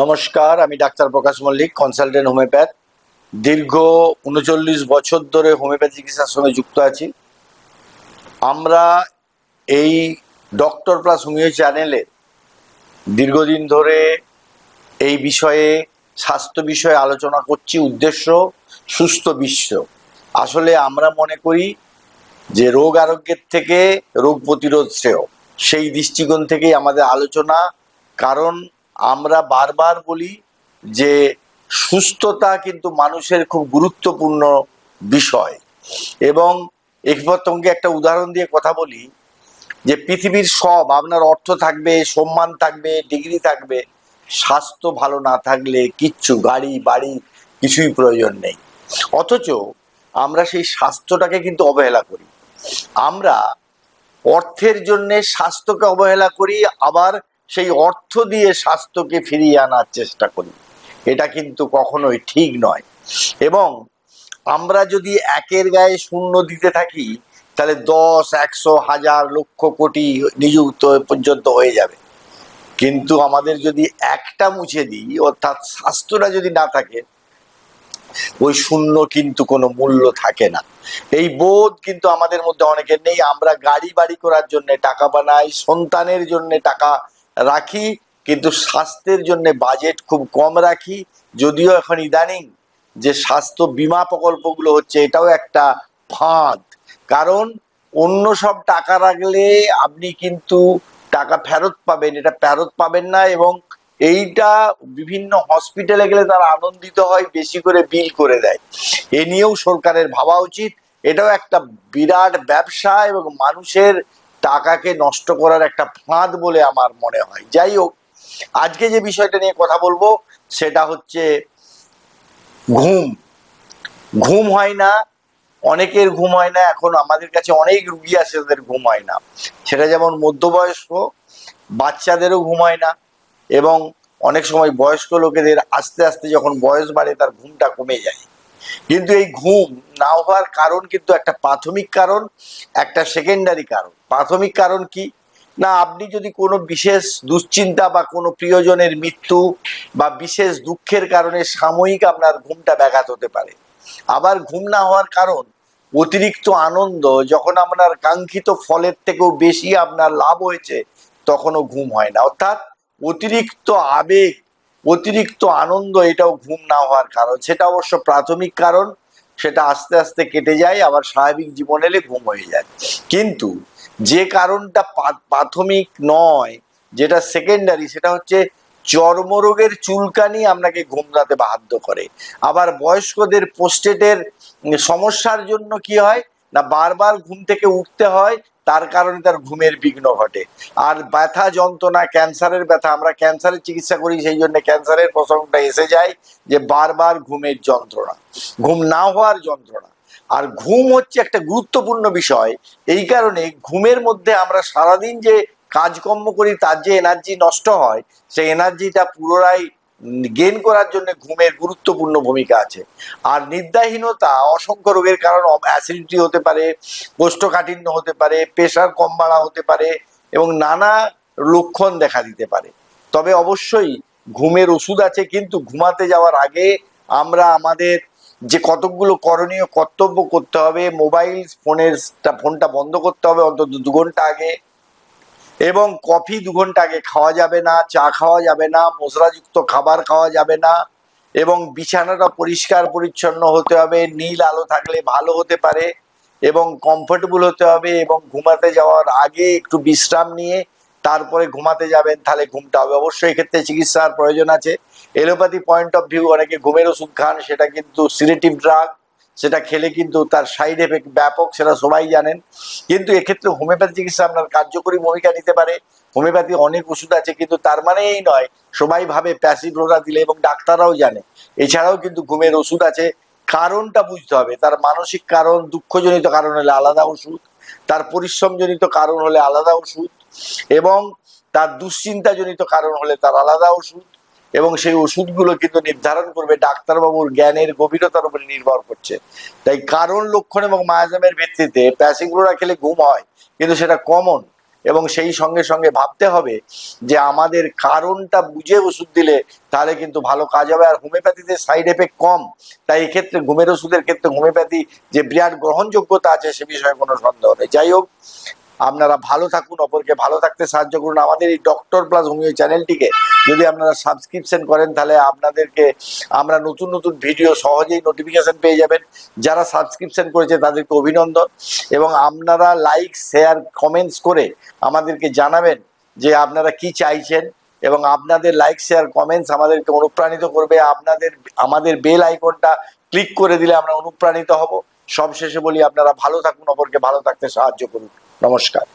নমস্কার, আমি ডাক্তার প্রকাশ Mallick, consultant homeopath. দীর্ঘ ৩৯ বছর ধরে হোমিওপ্যাথি চিকিৎসার সঙ্গে যুক্ত আছি। আমরা এই ডক্টর প্লাস হোমিও চ্যানেলে দীর্ঘদিন ধরে এই বিষয়ে, স্বাস্থ্য বিষয়ে আলোচনা করছি। উদ্দেশ্য সুস্থ বিশ্ব। আসলে আমরা মনে করি যে রোগ আরোগ্যের থেকে রোগ প্রতিরোধ শ্রেয়। সেই দৃষ্টিকোণ থেকেই আমাদের আলোচনা। কারণ আমরা বারবার বলি যে সুস্থতা কিন্তু মানুষের খুব গুরুত্বপূর্ণ বিষয়। এবং এক প্রসঙ্গে একটা উদাহরণ দিয়ে কথা বলি যে পৃথিবীর সব, আপনার অর্থ থাকবে, সম্মান থাকবে, ডিগ্রি থাকবে, স্বাস্থ্য ভালো না থাকলে কিচ্ছু, গাড়ি বাড়ি কিছুই প্রয়োজন নেই। অথচ আমরা সেই স্বাস্থ্যটাকে কিন্তু অবহেলা করি। আমরা অর্থের জন্য স্বাস্থ্যকে অবহেলা করি, আবার সেই অর্থ দিয়ে স্বাস্থ্যকে ফিরিয়ে আনার চেষ্টা করি। এটা কিন্তু কখনোই ঠিক নয়। এবং আমরা যদি একের গায়ে শূন্য দিতে থাকি, তাহলে 10, 100, 1000, লক্ষ, কোটি নিযুক্ত পর্যন্ত হয়ে যাবে। কিন্তু আমাদের যদি একটা মুছে দিই, অর্থাৎ স্বাস্থ্যটা যদি না থাকে, ওই শূন্য কিন্তু কোনো মূল্য থাকে না। এই বোধ কিন্তু আমাদের মধ্যে অনেকের নেই। আমরা গাড়ি বাড়ি করার জন্য টাকা বানাই, সন্তানের জন্য টাকা রাখি, কিন্তু স্বাস্থ্যের জন্য বাজেট খুব কম রাখি। যদিও এখন ইদানিং যে স্বাস্থ্য বীমা প্রকল্পগুলো হচ্ছে, এটাও একটা ফাঁদ। কারণ অন্য সব টাকা রাখলে আপনি কিন্তু টাকা ফেরত পাবেন, এটা ফেরত পাবেন না। এবং এইটা বিভিন্ন হসপিটালে গেলে তারা আনন্দিত হয়, বেশি করে বিল করে দেয়। এ নিয়েও সরকারের ভাবা উচিত। এটাও একটা বিরাট ব্যবসা এবং মানুষের টাকাকে নষ্ট করার একটা ফাঁদ বলে আমার মনে হয়। যাই হোক, আজকে যে বিষয়টা নিয়ে কথা বলবো সেটা হচ্ছে ঘুম। ঘুম হয় না, অনেকের ঘুম হয় না। এখন আমাদের কাছে অনেক রুগী আছে যাদের ঘুম হয় না। সেটা যেমন মধ্যবয়স্ক, বাচ্চাদেরও ঘুম হয় না। এবং অনেক সময় বয়স্ক লোকেদের আস্তে আস্তে যখন বয়স বাড়ে তার ঘুমটা কমে যায়। কিন্তু এই ঘুম না হওয়ার কারণ কিন্তু একটা প্রাথমিক কারণ, একটা সেকেন্ডারি কারণ। প্রাথমিক কারণ কি না, আপনি যদি কোনো বিশেষ দুশ্চিন্তা বা কোনো প্রিয়জনের মৃত্যু বা বিশেষ দুঃখের কারণে সাময়িক আপনার ঘুমটা ব্যাঘাত হতে পারে। আবার ঘুম না হওয়ার কারণ অতিরিক্ত আনন্দ, যখন আপনার কাঙ্ক্ষিত ফলের থেকেও বেশি আপনার লাভ হয়েছে তখনও ঘুম হয় না। অর্থাৎ অতিরিক্ত আবেগ, অতিরিক্ত আনন্দ, এটাও ঘুম না হওয়ার কারণ। সেটা অবশ্য প্রাথমিক কারণ, সেটা আস্তে আস্তে কেটে যায়, আবার স্বাভাবিক জীবন এলে ঘুম হয়ে যায়। কিন্তু যে কারণটা প্রাথমিক নয়, যেটা সেকেন্ডারি, সেটা হচ্ছে চর্মরোগের চুলকানি আপনাকে ঘুমরাতে বাধ্য করে। আবার বয়স্কদের প্রোস্টেটের সমস্যার জন্য কি হয় না, বারবার ঘুম থেকে উঠতে হয়, তার কারণে তার ঘুমের বিঘ্ন ঘটে। আর ব্যথা যন্ত্রণা, ক্যান্সারের ব্যথা, আমরা ক্যান্সারের চিকিৎসা করি, সেই জন্য ক্যান্সারের প্রসঙ্গটা এসে যায় যে বারবার ঘুমের যন্ত্রণা, ঘুম না হওয়ার যন্ত্রণা। আর ঘুম হচ্ছে একটা গুরুত্বপূর্ণ বিষয়। এই কারণে ঘুমের মধ্যে আমরা সারাদিন যে কাজকর্ম করি তার যে এনার্জি নষ্ট হয়, সেই এনার্জিটা পুনরায় গেইন করার জন্য ঘুমের গুরুত্বপূর্ণ ভূমিকা আছে। আর নিদ্রাহীনতা অসংখ্য রোগের কারণ। অ্যাসিডিটি হতে পারে, কোষ্ঠকাঠিন্য হতে পারে, প্রেশার কম বাড়া হতে পারে, এবং নানা লক্ষণ দেখা দিতে পারে। তবে অবশ্যই ঘুমের ওষুধ আছে, কিন্তু ঘুমাতে যাওয়ার আগে আমরা আমাদের যে কতকগুলো করণীয় কর্তব্য করতে হবে। মোবাইল ফোনটা বন্ধ করতে হবে অন্তত 2 ঘন্টা আগে, এবং কফি 2 ঘন্টা আগে খাওয়া যাবে না, চা খাওয়া যাবে না, মশলাযুক্ত খাবার খাওয়া যাবে না, এবং বিছানাটা পরিষ্কার পরিচ্ছন্ন হতে হবে, নীল আলো থাকলে ভালো হতে পারে, এবং কমফোর্টেবল হতে হবে। এবং ঘুমাতে যাওয়ার আগে একটু বিশ্রাম নিয়ে তারপরে ঘুমাতে যাবেন, তাহলে ঘুমটা হবে। অবশ্যই এক্ষেত্রে চিকিৎসার প্রয়োজন আছে। এলোপ্যাথি পয়েন্ট অফ ভিউ, অনেকে ঘুমের ওষুধ খান, সেটা কিন্তু সিডেটিভ ড্রাগ, সেটা খেলে কিন্তু তার সাইড এফেক্ট ব্যাপক, সেটা সবাই জানেন। কিন্তু এক্ষেত্রে হোমিওপ্যাথি চিকিৎসা আপনার কার্যকরী ভূমিকা নিতে পারে। হোমিওপ্যাথি অনেক ওষুধ আছে, কিন্তু তার মানে এই নয় সবাই ভাবে প্যাসিভ্রোরা দিলে, এবং ডাক্তাররাও জানে এছাড়াও কিন্তু ঘুমের ওষুধ আছে। কারণটা বুঝতে হবে। তার মানসিক কারণ, দুঃখজনিত কারণ হলে আলাদা ওষুধ, তার পরিশ্রমজনিত কারণ হলে আলাদা ওষুধ, এবং তার দুশ্চিন্তাজনিত কারণ হলে তার আলাদা ওষুধ। এবং সেই ওষুধগুলো কিন্তু নির্ধারণ করবে ডাক্তারবাবুর জ্ঞানের গভীরতার উপরে নির্ভর করছে। তাই কারণ, লক্ষণ এবং মায়াজামের ভিত্তিতে প্যাসিভ্রোরা খেলে ঘুম হয়, কিন্তু সেটা কমন। এবং সেই সঙ্গে সঙ্গে ভাবতে হবে যে আমাদের কারণটা বুঝে ওষুধ দিলে তাহলে কিন্তু ভালো কাজ হবে। আর হোমিওপ্যাথিতে সাইড এফেক্ট কম, তাই এক্ষেত্রে ঘুমের ওষুধের ক্ষেত্রে হোমিওপ্যাথি যে বিরাট গ্রহণযোগ্যতা আছে সে বিষয়ে কোনো সন্দেহ নেই। যাই হোক, আপনারা ভালো থাকুন, অপরকে ভালো থাকতে সাহায্য করুন। আমাদের এই ডক্টর প্লাস হোমিও চ্যানেলটিকে যদি আপনারা সাবস্ক্রিপশন করেন তাহলে আপনাদেরকে আমরা নতুন নতুন ভিডিও সহজেই নোটিফিকেশন পেয়ে যাবেন। যারা সাবস্ক্রিপশন করেছে তাদেরকে অভিনন্দন, এবং আপনারা লাইক শেয়ার কমেন্টস করে আমাদেরকে জানাবেন যে আপনারা কি চাইছেন, এবং আপনাদের লাইক শেয়ার কমেন্টস আমাদেরকে অনুপ্রাণিত করবে। আমাদের বেল আইকনটা ক্লিক করে দিলে আমরা অনুপ্রাণিত হব। সবশেষে বলি, আপনারা ভালো থাকুন, অপরকে ভালো থাকতে সাহায্য করুন। নমস্কার।